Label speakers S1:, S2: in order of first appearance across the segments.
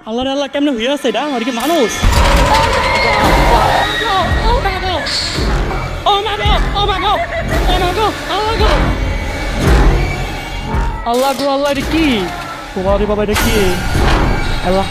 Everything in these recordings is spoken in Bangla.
S1: আল্লাহ রে আল্লাহ কেমনে হয়ে আছে এটা আর কি মানুষ আল্লাহ গো আল্লাহ এটা কি তোমার বাবা এটা কি আল্লাহ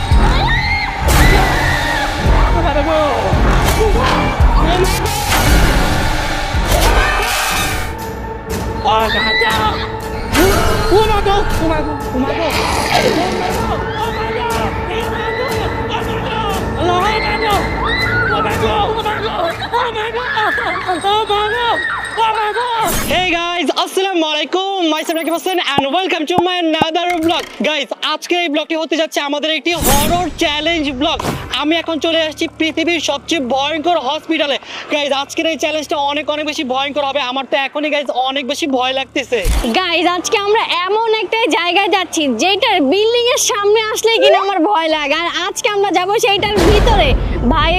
S1: Hey guys, Assalamualaikum. Myself Rakib Hossain and welcome to my another vlog. Guys, আজকের এই ব্লগটি হতে যাচ্ছে আমাদের একটি হরর চ্যালেঞ্জ ব্লগ। আমি এখন চলে আসছি পৃথিবীর সবচেয়ে ভয়ঙ্কর হসপিটালে। গাইজ আজকের এই চ্যালেঞ্জটা অনেক বেশি ভয়ঙ্কর হবে। আমার তো এখনই গাইজ অনেক বেশি ভয় লাগতেছে।
S2: গাইজ আজকে আমরা এমন একটা জায়গায় যাচ্ছি যেটার বিল্ডিং এর সামনে আসলে কিনা আমার ভয় লাগে, আর আজকে আমরা যাব সেইটার ভিতরে। ভাই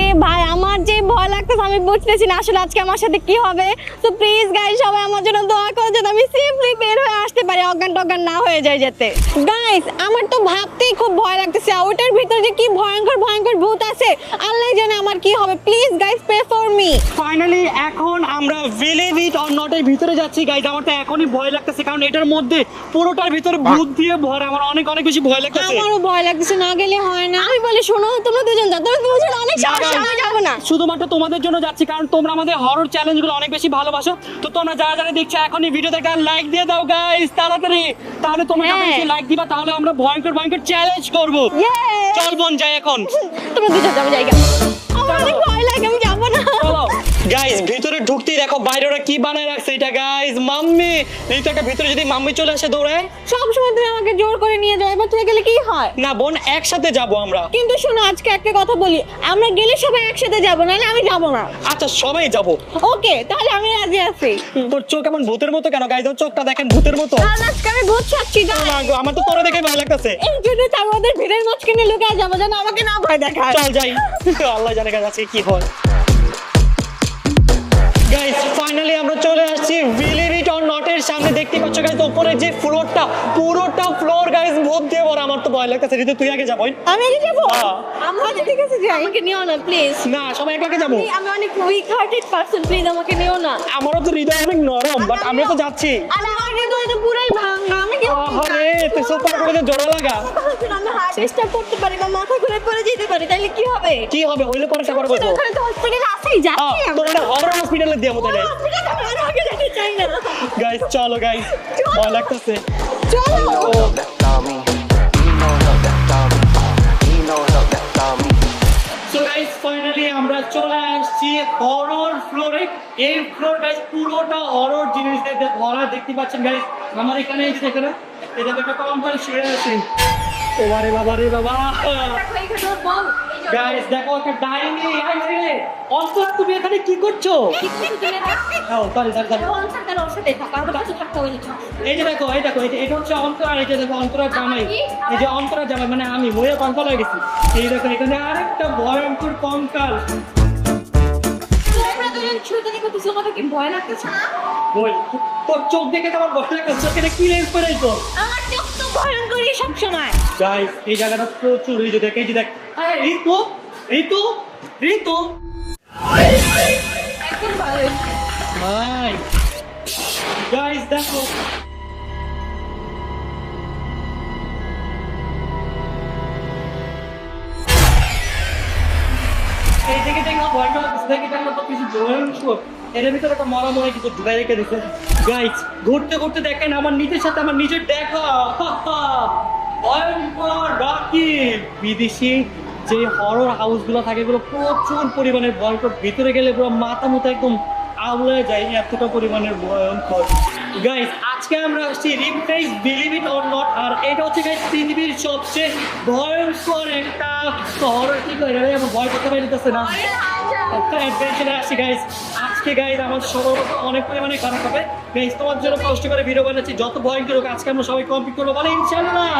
S2: আমার যে ভয় লাগতেছে আমি বুঝতেছি না আসলে আজকে আমার সাথে কি হবে। তো প্লিজ গাইজ সবাই আমার জন্য দোয়া করো যাতে আমি সেফলি বের হয়ে আসতে পারি, অজ্ঞান টজ্ঞান না হয়ে যায় যেতে। গাইজ আমার তো ভাবতেই খুব ভয় লাগতেছে, ওটার ভিতরে যে কি ভয়ঙ্কর ভূত আছে আল্লাহ জানে আমার কি হবে। Please guys pray for me.
S1: Finally এখন আমরা বিলিভ ইট অর নট এর ভিতরে যাচ্ছি। গাইজ আমার তো এখনই ভয় লাগতেছে কারণ এটার মধ্যে পুরোটার ভিতরে ভূত দিয়ে ভরা। আমার অনেক বেশি ভয় লাগতেছে।
S2: আমারও ভয় লাগতেছে, না গেলে হয় না। আমি বলি শোনো তোমরা দুজন যাও, তোমরা দুজন অনেক সাহস, আমি যাব না।
S1: শুধুমাত্র তোমাদের জন্য যাচ্ছি কারণ তোমরা আমাদের হরর চ্যালেঞ্জগুলো অনেক বেশি ভালোবাসো। তো তোমরা যারা দেখছো এখনই ভিডিওতে একটা লাইক দিয়ে দাও গাইস তাড়াতাড়ি, তাহলে তোমরা বেশি লাইক দিবা তাহলে আমরা ভয়ঙ্কর চ্যালেঞ্জ করব। চল বোন যাই এখন।
S2: তোমরা দুজন যাও জায়গা, আমার অনেক ভয় লাগে, আমি যাব না।
S1: চলো গাইস ভিতরে ঢুকতেই দেখো বাইরে ওরা কি বানায় রাখছে। এটা গাইস মাম্মি, এই তো একটা ভিতরে যদি মাম্মি চলে আসে দৌড়ায়।
S2: সব সময় তুমি আমাকে জোর করে নিয়ে যাও, এবার তুই গেলে কি হয়?
S1: না বোন একসাথে যাব আমরা।
S2: কিন্তু শোনো আজকে একটা কথা বলি, আমরা গেলে সবাই একসাথে যাব, নাহলে আমি যাব না।
S1: আচ্ছা সবাই যাব।
S2: ওকে তাহলে আমি রাজি আছি।
S1: তোর চোখ কেমন ভূতের মতো কেন গাইস? ওর চোখটা দেখেন ভূতের মতো।
S2: আজকে আমি ভূত ছাড়ছি না।
S1: আমার তো তোরে দেখে ভয় লাগতেছে।
S2: এই জন্য তো আমাদের ভিড়ের মাঝখানে লুকিয়ে যাবো যেন আমাকে না ভয় দেখায়।
S1: চল যাই, আল্লাহ জানে গাছ আজকে কি হয়। গাইস ফাইনালি আমরা চলে আসছি বিলিভ ইট অর নট এর সামনে। দেখতে পাচ্ছ গাইস উপরে যে ফ্লোরটা, পুরোটা ফ্লোর গাইস ভূত দিয়ে ভরা। আমার তো ভয় লাগতেছে। ঋতু তুই আগে যাবো।
S2: আমি আগে যাবো? আমরা ঠিক আছে যাই, আমাকে নিও না প্লিজ।
S1: না সবাই একলাকে যাবো।
S2: আমি অনেক উইক হার্টেড পারসন, প্লিজ আমাকে নিও না।
S1: আমারও তো হৃদয় অনেক নরম, বাট আমরা তো যাচ্ছি।
S2: আরে আমার হৃদয় তো পুরাই ভাঙা, আমি কি
S1: আরে তুই সব করে যে জোড়া লাগা।
S2: আমি হার্ট স্ট্রোক করতে পারি বা মাথা ঘুরে পড়ে যেতে পারি, তাহলে কি হবে?
S1: কি হবে হইলে পরে সবার বলবো।
S2: ওখানে তো হসপিটাল আছেই, যাচ্ছি
S1: তোর একটা হরর হসপিটালে দিয়ে মতো নেই।
S2: আমি আগে যেতে চাই না।
S1: গাইস চলো গাইস, ভয় লাগতেছে।
S2: চলো।
S1: So guys finally আমরা চলে আসছি হরর ফ্লোরে। এই ফ্লোর গাইস পুরোটা হরর জিনিস দিয়ে ভরা। দেখতে পাচ্ছেন গাইস আমার এখানে এই যে দেখেন এটা একটা কম্পাল শুয়ে আছে। ওরে বাবা রে বাবা। গাইস দেখো একটা ডাইনি। আরে অন্তর তুমি এখানে কি করছো? ও সরি এই যে দেখো এটা হচ্ছে অন্তর, আর এটা দেখো অন্তরার জামাই। এই যে অন্তরার জামাই মানে আমি মইয়া কঙ্কাল হয়ে গেছি। এই দেখো এখানে আরেকটা ভয়ঙ্কর কঙ্কাল।
S2: ভয় লাগতেছে না?
S1: তোর চোখ দেখে আমার ভয় লাগছে। চোখে কি লেন্স পরে তো?
S2: আমার চোখ তো ভয়ঙ্করই সবসময়।
S1: গাইস এই জায়গাটা প্রচুর এই যে দেখ, এই যে দেখ। আরে ঋতু
S2: এখন ভালো।
S1: ভাই গাইস দেখো এই দেখে দেখো ভয়ঙ্কর দেখে দেখো তো কিছু ভয়ঙ্কর। এর ভিতরে একটা মরা কিছু ঢুকাই রেখে দিচ্ছে। গাইস ঘুরতে দেখেন আমার নিজের সাথে আমার নিজের দেখা। ভয়ঙ্কর বাকি বিদেশি যে হরর হাউসগুলো থাকে এগুলো প্রচুর পরিমাণের ভয়ঙ্কর। ভিতরে গেলে পুরো মাথা একদম আউলে যায়, এতটা পরিমাণের ভয়ঙ্কর। গাইস আজকে আমরা আসছি refresh believe it or not, আর এটা হচ্ছে গাইস পৃথিবীর সবচেয়ে ভয়ঙ্কর একটা হরর। কি করে রে আমার ভয় করতে পারতেছে না। একটা অ্যাডভেঞ্চারে আসছি গাইস আজকে। গাইস আমার সবার অনেক পরিমাণে খারাপ হবে গাইস, তোমার জন্য কষ্ট করে ভিডিও বানাচ্ছি। যত ভয়ঙ্কর হোক আজকে আমরা সবাই কমপ্লিট করবো বলে ইনশাআল্লাহ।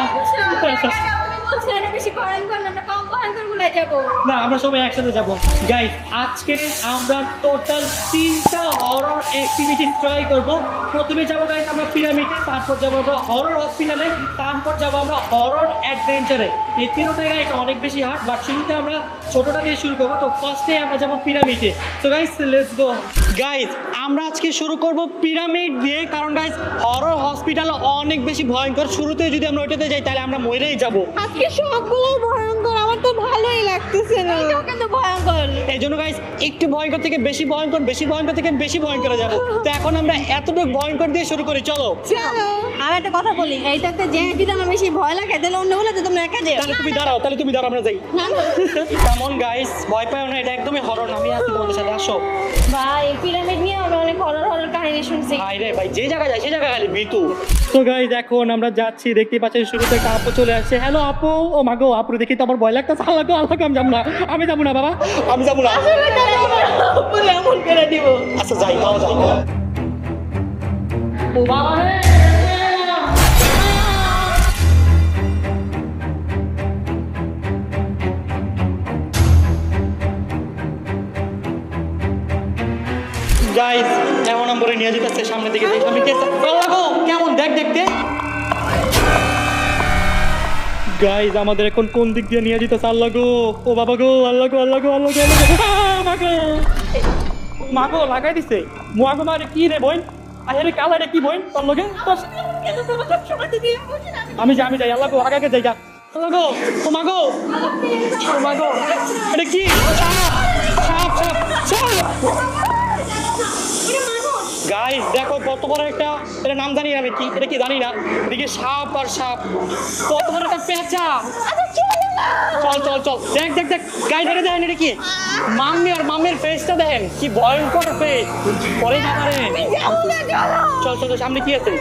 S2: বেশি ভয়ঙ্কর না, কম ভয়ঙ্কর গুলো যাব।
S1: না আমরা সবাই একসাথে যাব। গাইস আজকে আমরা টোটাল 3টা হরর অ্যাক্টিভিটি ট্রাই করব। প্রথমে যাব গাইস আমরা পিরামিডে, তারপর যাব আমরা হরর হসপিটালে, তারপর যাব আমরা হরর অ্যাডভেঞ্চারে। এই তিনটা গাইস অনেক বেশি হার্ড, বাট শুরুতে আমরা ছোটটা দিয়ে শুরু করব। তো ফার্স্টে আমরা যাব পিরামিডে। তো গাইস লেটস গো। গাইস আমরা আজকে শুরু করব পিরামিড দিয়ে, কারণ গাইস হরর হসপিটাল অনেক বেশি ভয়ঙ্কর। শুরুতে যদি আমরা ওইটাতে যাই তাহলে আমরা মরেই যাব।
S2: আজকে সবগুলো ভয়ঙ্কর, আমার তো ভালোই লাগতেছে না। এটাও কিন্তু ভয়ঙ্কর।
S1: এই জন্য গাইস একটু ভয়ঙ্কর থেকে বেশি ভয়ঙ্কর, বেশি ভয়ঙ্কর থেকে বেশি ভয়ঙ্কর যাব। তো এখন আমরা এতটুকু ভয়ঙ্কর দিয়ে শুরু করি, চলো।
S2: আমি একটা কথা বলি, এইটাতে যে যদি আমার বেশি ভয় লাগে তাহলে অন্য বলে তো তোমরা একা যাও।
S1: তাহলে তুমি দাঁড়াও, আমরা যাই।
S2: না না
S1: কেমন গাইস, ভয় পাও না, এটা একদমই হরর না। আমি আছি তোমাদের সাথে, আসো।
S2: ভাই পিরামিড নিয়ে আমরা অনেক হরর হরর কাহিনী শুনছি।
S1: ভাই রে ভাই, যে জায়গায় যাই সে জায়গায় খালি ভীতু। তো গাইস এখন আমরা যাচ্ছি, দেখতে পাচ্ছেন শুরুতে একটা আপু চলে আসছে। হ্যালো আপু। ও মা গো, আপু দেখি তো আমার ভয় লাগতেছে। আল্লাহ গো, আল্লাহ গো, আমি যাবো না, আমি যাবো না বাবা, আমি যাবো না।
S2: বলে এমন করে দিব।
S1: আচ্ছা যাই, তাও যাই। ও বাবা রে। গাইস এমন নম্বরে নিয়ে যেতেছে সামনে দিকে, দেখ আমি কেসে আল্লাহ গো, কেমন দেখ দেখতে। গাইস আমাদের এখন কোন দিক দিয়ে নিয়ে যেতেছে? আল্লাহ গো, ও বাবা গো, আল্লাহ গো, আল্লাহ গো, আল্লাহ গো, আল্লাহ গো, মাগো মাগো লাগাই দিছে। মুয়াগো মারে কি রে বই, আরে কালারে কি বই তোর লগে? আমি যাই, আল্লাহ গো, আগে আগে যাই, যা। আল্লাহ গো, ও মাগো, ও মাগো, এটা কি? সাপ সাপ সাপ সাপ। গাইস দেখো কত বড় একটা, এটা নাম জানি না আমি, কি এটা কি জানি না। এদিকে সাপ আর সাপ, কত বড় একটা পেঁচা। চল চল চল, দেখ দেখ দেখ গাইস, এটা দেখেন এটা কি? মাম্মি আর মাম্মির ফেসটা দেখেন, কি ভয়ঙ্কর ফেস। পরে যাবারে, চল চল, সামনে কি আছে?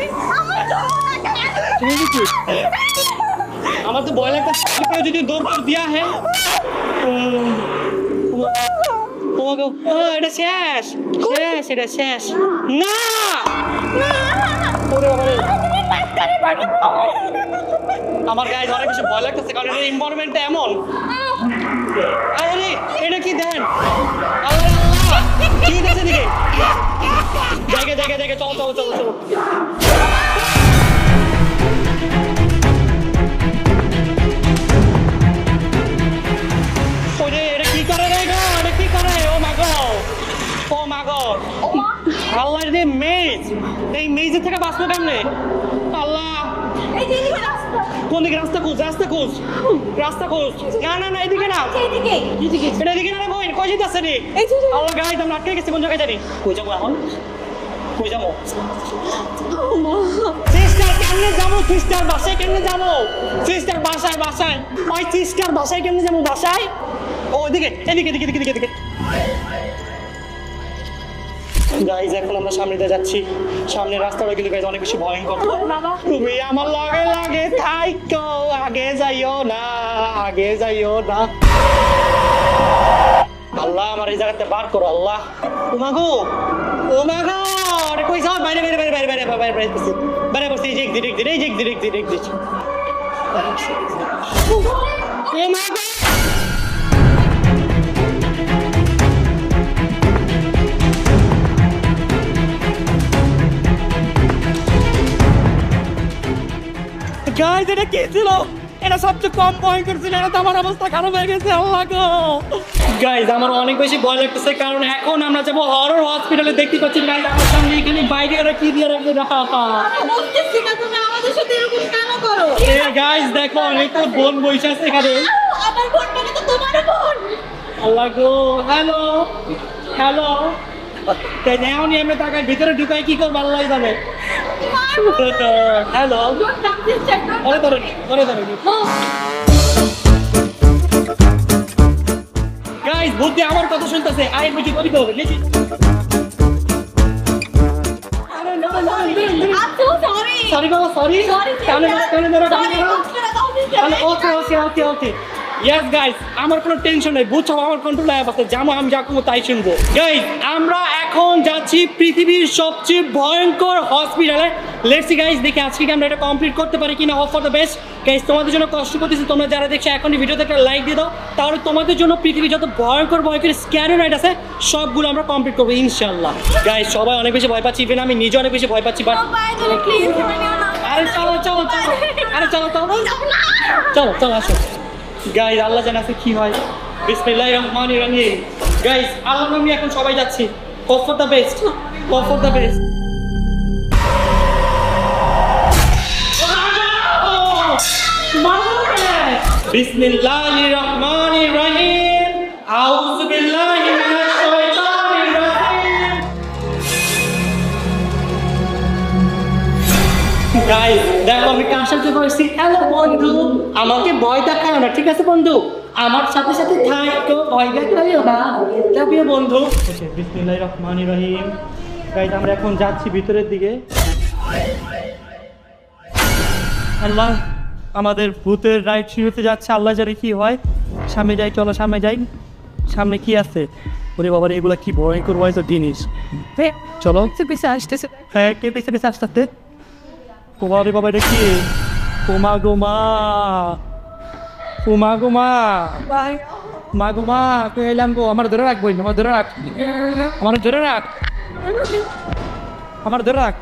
S1: আমার তো ভয় লাগছে, যদি দৌড় করে দিয়া হ্যাঁ। তোমাকে এটা শেষ শেষ, এটা শেষ না। ওরে বাবা রে, আমার গায়ে অনেক বেশি ভয় লাগতেছে, কারণ এটা এনভায়রনমেন্টটা এমন। আরে এটা কি দেন, আল্লাহ আল্লাহ, কি আছে দিকে? জায়গা জায়গা জায়গা, চল চল চল চল। ওরে এটা কি করে রে গো, এটা কি করে? ও মা গো, ও মা গো, আল্লাহ রে মেজ, এই মেজের থেকে বাঁচবো কেমনে? আল্লাহ
S2: এই যে এদিকে রাস্তা।
S1: কোন দিকে? রাস্তা খোঁজ, রাস্তা খোঁজ, রাস্তা খোঁজ। না না না, এদিকে না,
S2: এইদিকে এইদিকে।
S1: এটা এদিকে না রে বোন, কই যেতেছে রে?
S2: এই যে
S1: আল্লাহ গাইস আমরা আটকে গেছি, কোন জায়গায় জানি? কই যাবো এখন, কই যাবো? সিস্টার কেমনে যাবো? সিস্টার বাসায় কেমনে যাবো? সিস্টার বাসায়, বাসায় ওই সিস্টার বাসায় কেমনে যাবো? বাসায় ও এদিকে, এদিকে এদিকে এদিকে এদিকে। গাইস এখন আমরা সামনে দিয়ে যাচ্ছি, সামনের রাস্তাটা কিন্তু গাইস অনেক বেশি ভয়ঙ্কর।
S2: বাবা
S1: তুমি আমার লগে লাগে থাইকো, আগে যাইও না, আগে যাইও না। আল্লাহ আমার এই জায়গাতে বার করো আল্লাহ। ও মাগো, ও মাগো, আরে কই যাও? বাইরে বাইরে বাইরে বাইরে বাইরে বাইরে বাইরে বসে, বাইরে বসে, এই যে দিরেক দিরে, এই যে দিরেক দিরেক দিরে। ও মাগো, গাইস এটা কি ছিল? এটা সবচেয়ে কম ভয়ঙ্কর ছিল, এটা তো আমার অবস্থা খারাপ হয়ে গেছে। আল্লাহ গো গাইস আমার অনেক বেশি ভয় লাগতেছে, কারণ এখন আমরা যাবো হরর হসপিটালে। দেখতে পাচ্ছি গাইস আমার সামনে এখানে বাইরে ওরা কি দিয়ে রাখবে।
S2: বুঝতেছি না তুমি আমাদের সাথে এরকম কেন করো?
S1: এই গাইস দেখো অনেক তো বোন বসে আছে এখানে।
S2: আমার বোন মানে তো তোমার বোন।
S1: আল্লাহ গো, হ্যালো হ্যালো, তাই নাও নিয়ে আমরা টাকা ভিতরে ঢুকাই কি করবো আল্লাহ জানে। হ্যালো, ধরে ধরে ধরে ধরে। গাইস বুদ্ধি আমার কথা শুনতেছে, আই বুঝি করি তো দেখি। সরি বাবা, সরি। কানে ধরো, কানে ধরো, কানে ধরো। ওকে ওকে ওকে ওকে, ইয়েস গাইস, আমার কোনো টেনশন নেই, বুঝছো আমার কন্ট্রোল আছে, জামো আমি যা করবো তাই শুনবো। গাইস আমরা এখন যাচ্ছি পৃথিবীর সবচেয়ে ভয়ঙ্কর হসপিটালে। লেটস সি গাইস, দেখি আজকে কি আমরা এটা কমপ্লিট করতে পারি কিনা। Of for the best guys, তোমাদের জন্য কষ্ট করতেছি, তোমরা যারা দেখছো এখনই ভিডিওতে একটা লাইক দিয়ে দাও, তাহলে তোমাদের জন্য পৃথিবীর যত ভয়ঙ্কর স্ক্যারি রাইড আছে সবগুলো আমরা কমপ্লিট করবো ইনশাল্লাহ। গাইস সবাই অনেক বেশি ভয় পাচ্ছি, ইভেন আমি নিজে অনেক বেশি ভয় পাচ্ছি, বাট আরে চলো চলো চলো, আরে চলো চলো চলো চলো আসো। গাইস আল্লাহ জানে আছে কি হয়। বিসমিল্লাহির রহমানির রহিম। গাইস আল্লাহর নামে এখন সবাই যাচ্ছি। Hope for the best, hope for the best. বিসমিল্লাহির রহমানির রহিম। আউযু বিল্লাহি মিনাশ শাইতানির রাজিম। গাইস দেখো আমি কার সাথে বসছি। হ্যালো বন্ধু, আমাকে ভয় দেখাও না, ঠিক আছে বন্ধু? আমার সাথে সাথে থাকো, ভয় দেখাও না, লাভ ইউ বন্ধু। ওকে, বিসমিল্লাহির রহমানির রহিম। গাইস আমরা এখন যাচ্ছি ভিতরের দিকে। আল্লাহ, আমাদের ভূতের রাইড শুরু হতে যাচ্ছে, আল্লাহ জানে কি হয়। সামনে যাই, চলো সামনে যাই। সামনে কি আছে? ওরে বাবা, এগুলা কি ভয়ঙ্কর ভয়ঙ্কর জিনিস। চলো পিছিয়ে আসতেছে। হ্যাঁ, কে পিছিয়ে পিছিয়ে আসতে? কোমা রে বাবা, এটা কি? কোমা গোমা, কোমা গোমা, মা গোমা, কে এলাম গো? আমার ধরে রাখ বই, আমার ধরে রাখ, আমার ধরে রাখ, আমার ধরে রাখ।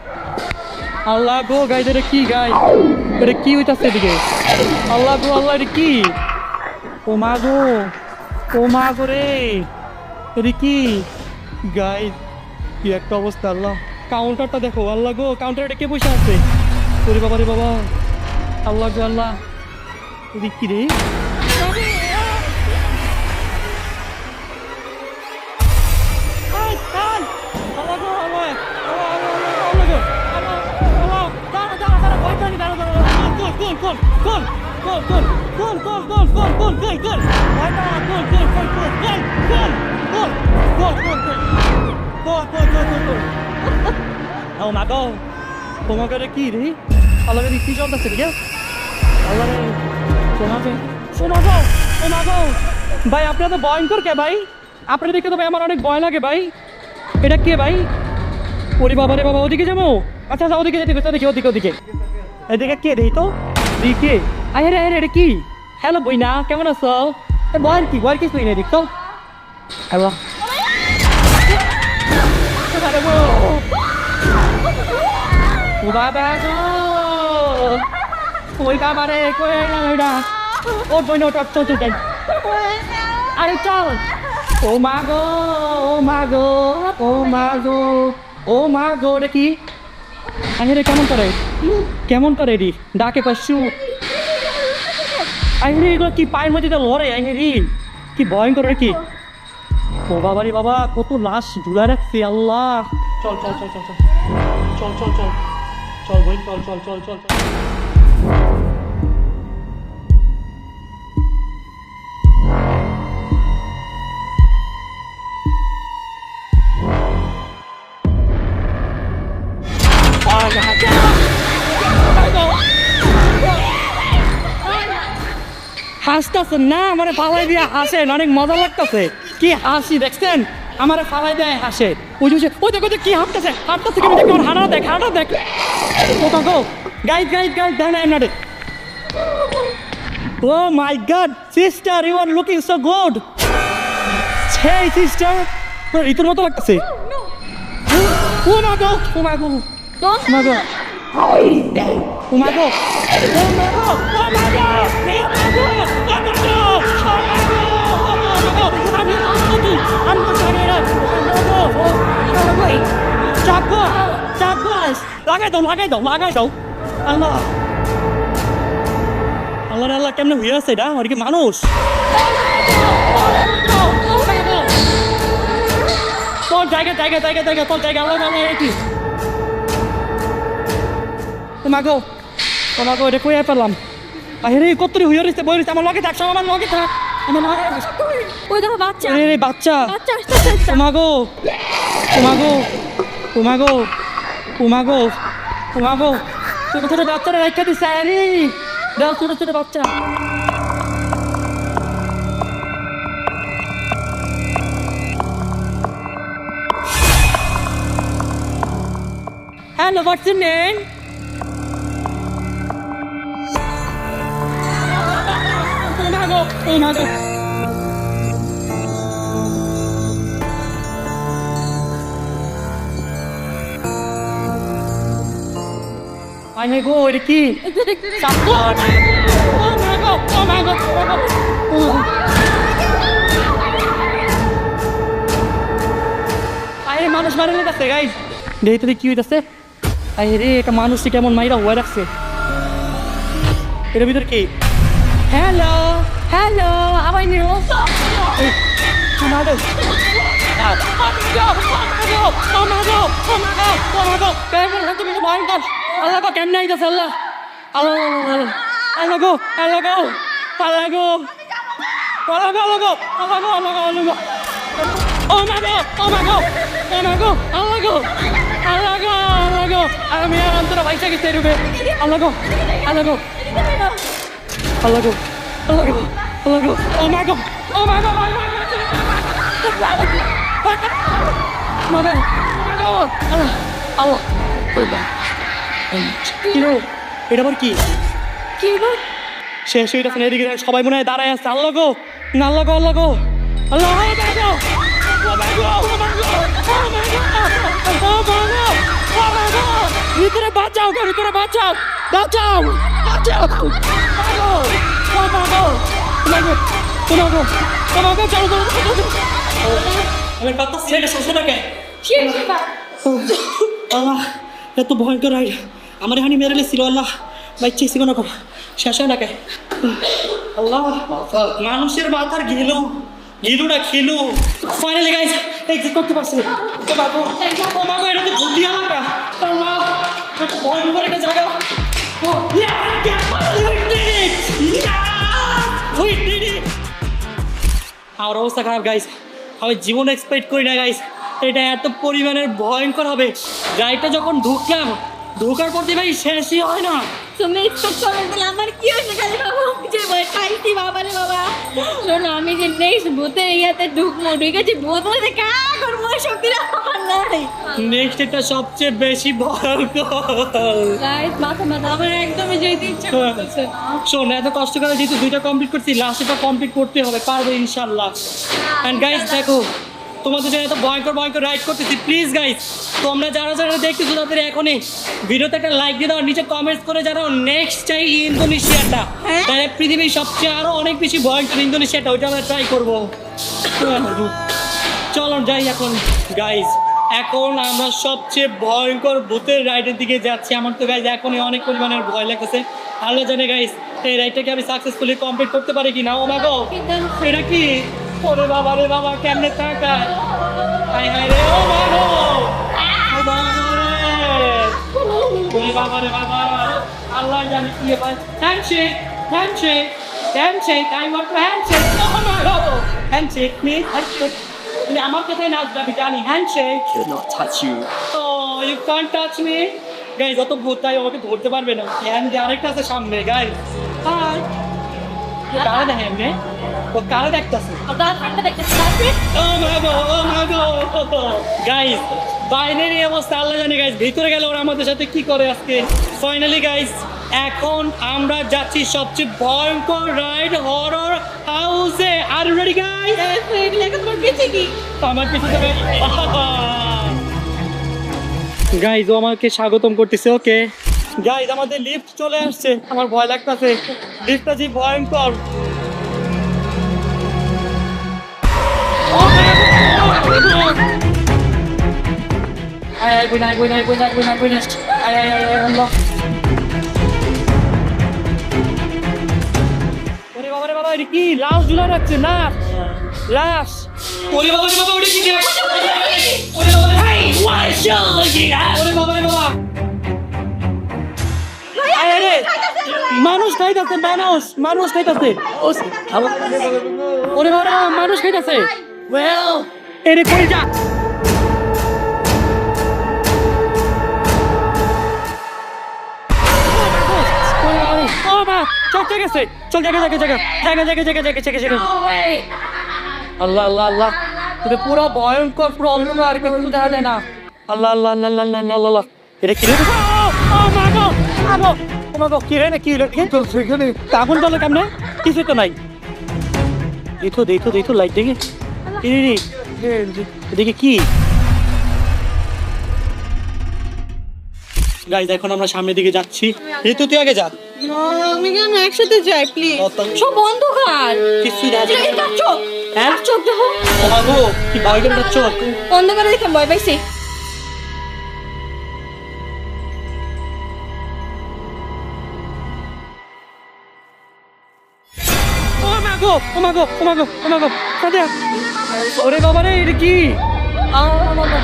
S1: আল্লাহ গো গাইজ, এটা কি গাই? এটা কি হইতাছে এদিকে? আল্লাহ গো, আল্লাহ এটা কি? ও মা গো, ও মা গো রে, এটা কি গাইজ? কি একটা অবস্থা। আল্লাহ, কাউন্টারটা দেখো। আল্লাহ গো, কাউন্টারে কে বসে আছে? ওরে বাবা রে বাবা, আল্লাহ গো আল্লাহ, এদিক কি রে? Oh my god! তোমাকে কি রে? আল্লাহকে কি চলতেছে রে? আল্লাহ রে, তোমাকে শোনাবো, শোনাবো। ভাই আপনারা তো ভয়ঙ্কর কে ভাই? আপনারা দেখে তো ভাই আমার অনেক ভয় লাগে ভাই। এটা কে ভাই? ওরে বাবা রে বাবা, ওদিকে যাবো? আচ্ছা আচ্ছা, ওদিকে যেতে হবে, ওদিকে ওদিকে ওদিকে। এদিকে কে দেই তো? দিকে আরে রে, এটা কি? হ্যালো বইনা, কেমন আছো? ভয় কি? ভয় কিছুই নেই, দেখছো? আল্লাহ, ও বাবা গো, ওই বাবা রে, কই না ওইটা? ও বইনা, ওটা চল চল চল, আরে চল। ও মা গো, ও মা গো, ও মা গো, ও মা গো, এটা কি? আরে রে, কেমন করে, কেমন করে রে? ডাকে পাচ্ছু। আইনি এগুলো কি পায়ের মধ্যে তো লড়ে? আইনি রে, কি ভয়ঙ্কর রে কি? ও বাবা রে বাবা, কত লাশ ঝুলা রাখছে। আল্লাহ, চল চল চল চল চল চল চল চল চল বই, চল চল চল চল চল। হাসতেছেন না? আমার ফালাই দিয়ে হাসেন, অনেক মজা লাগতেছে। কি হাসি দেখছেন? আমার ফালাই দিয়ে হাসে। ওই যে ওই দেখো কি হাঁটতেছে, হাঁটতেছে কেন দেখো? হাঁটা দেখ, হাঁটা দেখ। কোথাও গো গাইড গাইড গাইড, দেখ না এমনাডে। Oh my god sister, you are looking so good. Hey sister, তোর ঋতুর মতো লাগতেছে। ও মা গো, ও মা গো, ও মা গো, ও মা গো, লাগাই দাও, লাগাই দাও, লাগাই দাও। আল্লাহ, আল্লাহ আল্লাহ, কেমনে হয়ে আছে এটা? আর কি মানুষ? তোর জায়গা জায়গা জায়গা জায়গা, তোর জায়গা। আল্লাহ আল্লাহ, কি তোমাকে, তোমাকে এটা কই পেলাম? আরে কতরি হয়ে রয়েছে, বই রয়েছে। আমার লগে থাক, সব আমার লগে থাক, আমার লগে।
S2: ওই দেখো বাচ্চা,
S1: আরে বাচ্চা,
S2: বাচ্চা আসতেছে।
S1: তোমাগো, তোমাগো, তোমাগো, তোমাগো, তোমাগো, ছোট ছোট বাচ্চারা রেখে দিচ্ছে। আরে দাও, ছোট ছোট বাচ্চা। Hello, what's your name? Oh my god, oh my god. I may go, এটা কি? Support! Oh my god, oh my god, oh my god. আরে মানুষ মারা যাচ্ছে গাইস। দেখি তো কি হইতাছে। আরে এটা মানুষটি কেমন মাইরা হয়ে রাখছে। এর ভিতর কি? হ্যালো, হ্যালো, আবাই নিও। টমেটো। আল্লাহ গো কেমনে আইতাছে আল্লাহ আল্লাহ আল্লাহ আল্লাহ গো আল্লাহ গো আল্লাহ গো আল্লাহ গো আল্লাহ গো আল্লাহ গো আল্লাহ গো আল্লাহ গো Oh my god! Oh my god! Oh my god! Allah go! Allah go! Allah go! আমি আর অন্তর পয়সা কিতে রুবে Allah go! Allah go! Allah go! Allah go! Allah go! Oh my god! Oh my god! Mama! Allah! Allah! Kilo এটা আবার কি কি গো শেষ হয়ে গেছে এদিকে সবাই মনে হয় দাঁড়ায় আছে আল্লাহ গো না আল্লাহ গো আল্লাহ গো আল্লাহ গো ভিতরে বাঁচাও ভিতরে বাঁচাও বাঁচাও বাঁচাও এত ভয়ঙ্কর আমার এখানে মেরে ছিল আল্লাহ বাইচ্ছে ছিল না শেষ হয় না কে আল্লাহ মানুষের মাথার গিলুটা খেলো ফাইনালি গাইস এক্সিট করতে পারছি তো বাবু ও বাবু এটা তো ভুল দিয়া লাগা আল্লাহ এটা ভয়ঙ্কর একটা জায়গা ও আমার অবস্থা খারাপ গাইস আমি জীবন এক্সপেক্ট করি না গাইস এটা এত পরিমাণের ভয়ঙ্কর হবে গাড়িটা যখন ঢুকলাম ঢোকার পর ভাই শেষই হয় না
S2: তুমি এক্সপেক্ট করে দিলে আমার কি হয়েছে খালি বাবু যে ভয় খাইছি বাবা রে বাবা শোনো আমি যে নেক্সট ভূতে ইয়াতে ঢুকবো ঢুকেছি ভূত বলতে কা করবো শক্তি আমার নাই
S1: নেক্সট এটা সবচেয়ে বেশি ভয়ঙ্কর
S2: গাইস মাথা আমার একদমই যেতে ইচ্ছা করতেছে
S1: শোন এত কষ্ট করে যেহেতু দুইটা কমপ্লিট করছি লাস্টটা কমপ্লিট করতে হবে পারবো ইনশাল্লাহ এন্ড গাইস দেখো তোমাদের জন্য এত ভয়ঙ্কর রাইড করতেছি প্লিজ গাইস তোমরা যারা দেখতেছো তাদের এখনই ভিডিওতে একটা লাইক দিয়ে দাও নিচে কমেন্টস করে জানাও নেক্সট চাই ইন্দোনেশিয়াটা তাহলে পৃথিবীর সবচেয়ে আরো অনেক বেশি ভয়ঙ্কর ইন্দোনেশিয়াটা ওইটা আমরা ট্রাই করবো চলো যাই এখন গাইস এখন আমরা সবচেয়ে ভয়ঙ্কর ভূতের রাইডের দিকে যাচ্ছি আমার তো গাইস এখনই অনেক পরিমাণের ভয় লাগতেছে আল্লাহ জানে গাইস এই রাইডটাকে আমি সাকসেসফুলি কমপ্লিট করতে পারি কি না ও মা গো এটা কি ওরে বাবা রে বাবা কেমনে তাকায় হাই হাই রে ও মা গো ও বাবা রে ওরে বাবা রে বাবা আল্লাহ জানে কি ভাই handshake I want to handshake ও মা গো হ্যান্ডশেক প্লিজ হ্যান্ডশেক তুমি আমার কথাই না আসবে আমি জানি handshake
S3: cannot touch you.
S1: Oh, you can't touch me. Guys, যত ভূত তাই ওকে ধরতে পারবে না হ্যান্ড আরেকটা আছে সামনে গাইস হাই কারা দেখে এমনি ও কারা দেখতেছে গাইস বাইরের অবস্থা আল্লাহ জানে গাইস ভিতরে গেলে ওরা আমাদের সাথে কি করে আজকে ফাইনালি গাইস এখন আমরা যাচ্ছি সবচেয়ে ভয়ঙ্কর রাইড হরর হাউসে আর রেডি গাইস আমার পিছনে গাইজ ও আমাকে স্বাগতম করতেছে ওকে গাইজ আমাদের লিফট চলে আসছে আমার ভয় লাগতেছে লিফটটা যে ভয়ঙ্কর ওরে বাবা রে বাবা এটা কি লাশ ঝুলা রাখছে না লাশ ওরে বাবা রে বাবা ওটা কি ওরে বাবা রে ওরে বাবা রে বাবা আরে মানুষ খাইতাছে মানুষ খাইতাছে ওরে বাবা মানুষ খাইতাছে ওয়েল এরে কই যা ও মা চল গেছে চল জায়গা আল্লাহ আল্লাহ আল্লাহ এটা পুরো ভয়ঙ্কর পুরো অন্ধকার আর কিছু দেখা যায় না আল্লাহ আল্লাহ আল্লাহ আল্লাহ আল্লাহ এটা কি রে? ও মা গো, আগো, ও মা গো, কি রে, কি রে?
S3: তো সেখানে
S1: আগুন জ্বলে কেমনে? কিছু তো নাই। দেখো লাইট দেখে। এদিকে কি? গাইজ এখন আমরা সামনের দিকে যাচ্ছি। ঋতু তুই আগে যা।
S2: আমি কেন একসাথে যাই প্লিজ? সব অন্ধকার।
S1: কিছুই দেখা যায় না।
S2: এই তার চোখ,
S1: হ্যাঁ?
S2: তার চোখ দেখো।
S1: ও মা গো, কি ভয় করে চোখ।
S2: অন্ধকারে দেখে ভয় পাইছি।
S1: ও মা গো, সাথে। ওরে বাবা রে, এটা কি?
S2: ও বাবা।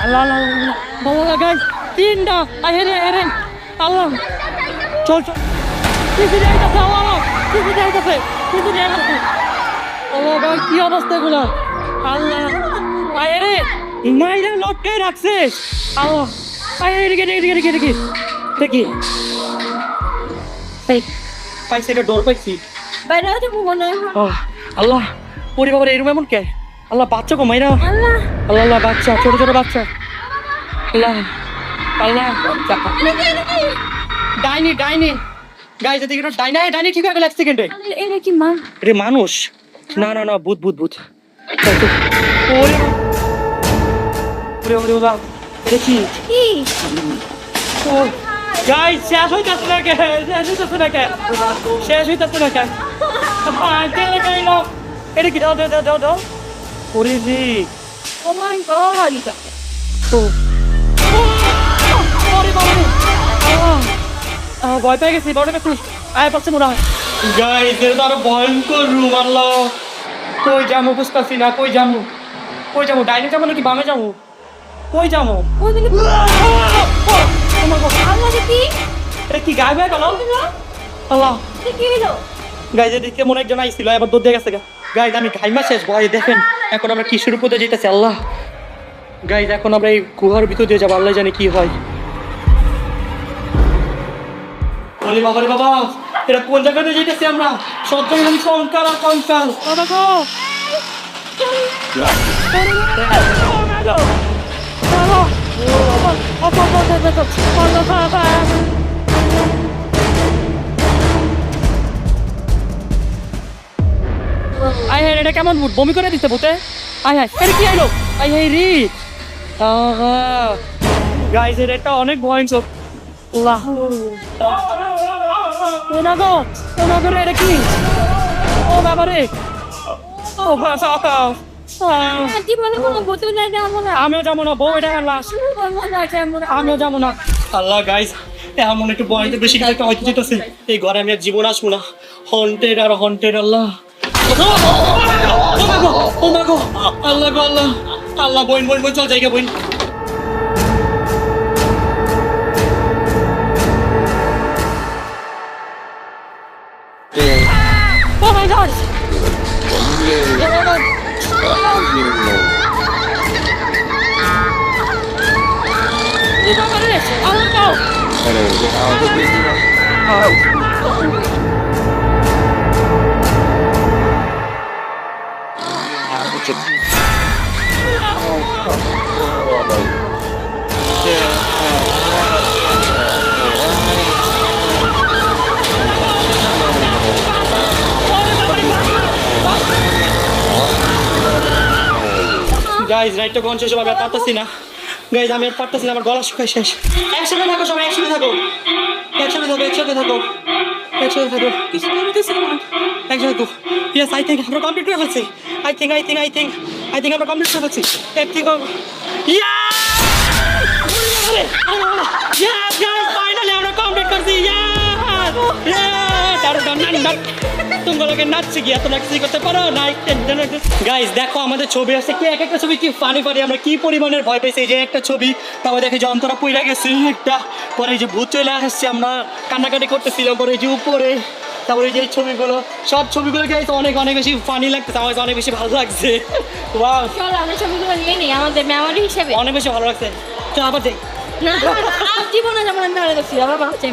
S1: আল্লাহ আল্লাহ আল্লাহ, বাবা গাইজ, তিনটা হেরে আল্লাহ, চল কিছু যাইতেছে, আল্লাহ কিছু যাইতেছে। আল্লাহ গাইজ, কি অবস্থা এগুলো? আল্লাহ আরে মাইরা লটকে রাখছে। আল্লাহ এদিকে দেখি পাইছি, এটা ডোর পাইছি।
S2: বাইরে হতে মনে হয়।
S1: ও আল্লাহ, ওরে বাবা রে, এরকম এমন কে? আল্লাহ, বাচ্চা কো মাইরা।
S2: আল্লাহ
S1: আল্লাহ বাচ্চা, ছোট বাচ্চা। আল্লাহ ডাইনি গাইজ, এদিকে ডাইনি ঠিক হয়ে গেল 1 সেকেন্ডে।
S2: এটা কি মা?
S1: রে মানুষ, না ভূত। ওরে বাবা, দেখি গাইজ, শেষ হইতাছে না কে? এটা কি? দাও। ওরে রে,
S2: ও মাই গড।
S1: ওরে বাবা রে, ভয় পেয়ে গেছি, বড় একটু আয় পাচ্ছে মনে হয়। গাইজ, এটা তো আরো ভয়ঙ্কর রুম। আল্লাহ, কই যাবো বুঝতেছি না। কই যাবো? ডাইনে যাবো নাকি বামে যাবো? কই যাবো?
S2: ওদিকে আল্লাহ কি?
S1: এটা কি গায়ে গেল? আল্লাহ
S2: কি হলো?
S1: গাইজ, এদিকে মনে একজন আইছিল, এবার দৌড় দিয়ে গেছে। গাইজ, আমি ঘাইমা শেষ ভয়। দেখেন এখন আমরা কিসের উপরে যেতেছি। আল্লাহ গাইজ, এখন আমরা এই গুহার ভিতর দিয়ে যাবো। আল্লাহ জানে কি হয়। ওরে বাবা রে বাবা, এটা কোন জায়গাতে যেতেছি আমরা? সব জায়গায় কঙ্কাল আর কঙ্কাল। এটা কেমন বমি করে দিতে ভূতে? এটা কি আইলো? রে গাইজ, এটা অনেক ভয়ঙ্কর। আল্লাহ, এটা কি? ও বাবা রে,
S2: জীবনে কোনো বোতল নাই আমরা।
S1: আমিও যাবো না বউ, এটা লাশ। আমিও যাবো না। আল্লাহ গাইজ, এমন একটু ভয়ঙ্কর বেশি কিছু একটা হয়তো যেতেছে। এই ঘরে আমি আর জীবন আসবো না। হন্টেড। আল্লাহ, ও মা গো, আল্লাহ বইন, চল জায়গা বইন। Oh my God! গাইজ, রাইটটা কোন শেষ হবে? আমি আর পারতেছি না। গাইজ, আমি আর পারতেছি না, আমার গলা শুকায় শেষ। একসাথে থাকো সবাই, একসাথে থাকো। Yes, I think আমরা কমপ্লিট করে ফেলছি। I think আমরা কমপ্লিট করে ফেলছি। Yes, guys, finally আমরা কমপ্লিট করছি। তোমাকে নাচছে গিয়া তোমরা কিছু করতে পারো না। গাইজ, দেখো আমাদের ছবি আছে, কি এক একটা ছবি কি ফানি আমরা কি পরিমাণের ভয় পেয়েছি। এই যে একটা ছবি, তারপর দেখে যে অন্তরা পইরা গেছে একটা, পরে এই যে ভূত চলে আসছে, আমরা কান্নাকাটি করতেছিলাম। পরে এই যে উপরে তারপরে যে ছবিগুলো, সব ছবিগুলো গাইস অনেক অনেক বেশি ফানি লাগতেছে, আমার কাছে অনেক বেশি ভালো লাগছে। ওয়াও,
S2: চলো আমরা ছবিগুলো নিয়ে নিই আমাদের মেমোরি হিসেবে।
S1: অনেক বেশি ভালো লাগছে। তো আবার যাই।
S2: না না না, আর জীবনে যেমন আমি আরে দেখছি আবার মাফ চাই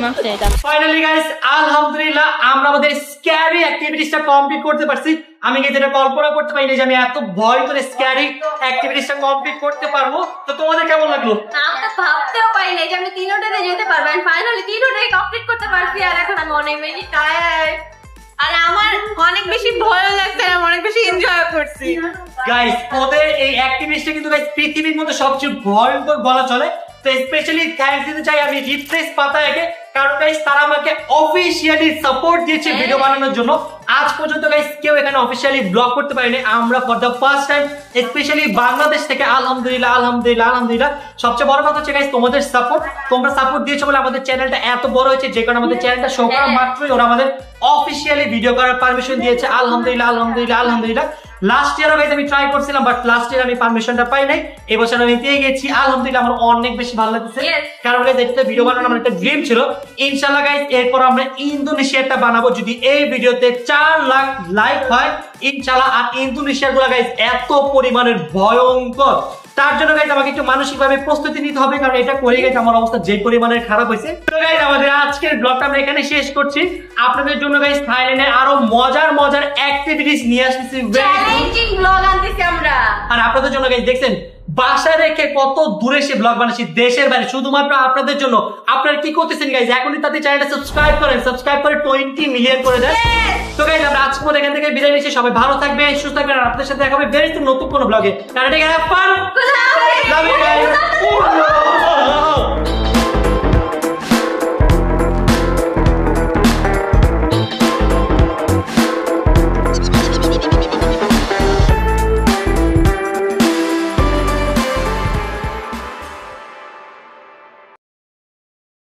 S1: ফাইনালি গাইস আলহামদুলিল্লাহ আমরা আমাদের স্ক্যারি অ্যাক্টিভিটিসটা কমপ্লিট করতে পারছি। আমি কি যেটা কল্পনা করতে পারিনি যে আমি এত ভয় করে স্ক্যারি অ্যাক্টিভিটিসটা কমপ্লিট করতে পারবো। তো তোমাদের কেমন লাগলো?
S2: আমরা ভাবতেও পারি না যে আমি তিনটাতে যেতে পারবো, আর ফাইনালি তিনটাই কমপ্লিট করতে পারছি। আর এখন আমি অনেক বেশি টায়ার্ড, আর আমার অনেক বেশি ভয় লাগছে, আমি অনেক বেশি এনজয় করছি।
S1: গাইস ওদের এই অ্যাক্টিভিটিসটা কিন্তু গাইস পৃথিবীর মধ্যে সবচেয়ে ভয়ঙ্কর বলা চলে। তো স্পেশালি থ্যাঙ্কস দিতে চাই আমি রিফ্রেশ পাতায়াকে, কারণ গাইস তারা আমাকে অফিশিয়ালি সাপোর্ট দিয়েছে ভিডিও বানানোর জন্য। আজ পর্যন্ত গাইস কেউ এখানে অফিশিয়ালি ব্লগ করতে পারেনি, আমরা for the first time specially Bangladesh থেকে। আলহামদুলিল্লাহ আলহামদুলিল্লাহ আলহামদুলিল্লাহ। সবচেয়ে বড় কথা হচ্ছে গাইস তোমাদের সাপোর্ট, তোমরা সাপোর্ট দিয়েছো বলে আমাদের চ্যানেলটা এত বড় হয়েছে। যে কারণে আমাদের চ্যানেলটা শো করা মাত্রই ওরা আমাদের অফিশিয়ালি ভিডিও করার পারমিশন দিয়েছে। আলহামদুলিল্লাহ আলহামদুলিল্লাহ আলহামদুলিল্লাহ। লাস্ট ইয়ারও গাইস আমি ট্রাই করছিলাম, বাট লাস্ট ইয়ার আমি পারমিশনটা পাই নাই। এবছর আমি পেয়ে গেছি, আলহামদুলিল্লাহ আমার অনেক বেশি ভালো লাগছে। কারণ গাইস এটা ভিডিও বানানো আমার একটা ড্রিম ছিল। ইনশাআল্লাহ গাইস এরপর আমরা ইন্দোনেশিয়াটা বানাবো যদি এই ভিডিওতে 4 লাখ লাইক হয় ইনশাআল্লাহ। আর ইন্দোনেশিয়ার গুলো গাইস এত পরিমাণের ভয়ঙ্কর, তার জন্য গাইস আমাকে একটু মানসিকভাবে প্রস্তুতি নিতে হবে, কারণ এটা করে গেছে আমার অবস্থা যে পরিমাণের খারাপ হয়েছে। তো গাইস আমাদের আজকের ব্লগটা আমরা এখানে শেষ করছি। আপনাদের জন্য গাইস থাইল্যান্ডের আরো মজার মজার অ্যাক্টিভিটিস নিয়ে আসতেছি,
S2: চ্যালেঞ্জিং ব্লগ আনতেছি আমরা।
S1: আর আপনাদের জন্য গাইস দেখছেন বাসায় রেখে কত দূরে সে ব্লগ বানাচ্ছি, দেশের বাইরে, শুধুমাত্র আপনাদের জন্য। আপনারা কি করতেছেন গাইস? এখনই তাদের চ্যানেলটা সাবস্ক্রাইব করেন, সাবস্ক্রাইব করে 20 মিলিয়ন করে দেন। তো গাইস আমরা আজকে মতো এখান থেকে বিদায় নিচ্ছি। সবাই ভালো থাকবেন, সুস্থ থাকবেন, আর আপনাদের সাথে দেখা হবে ভেরি সুন নতুন কোনো ব্লগে। Tata, have fun, love you guys.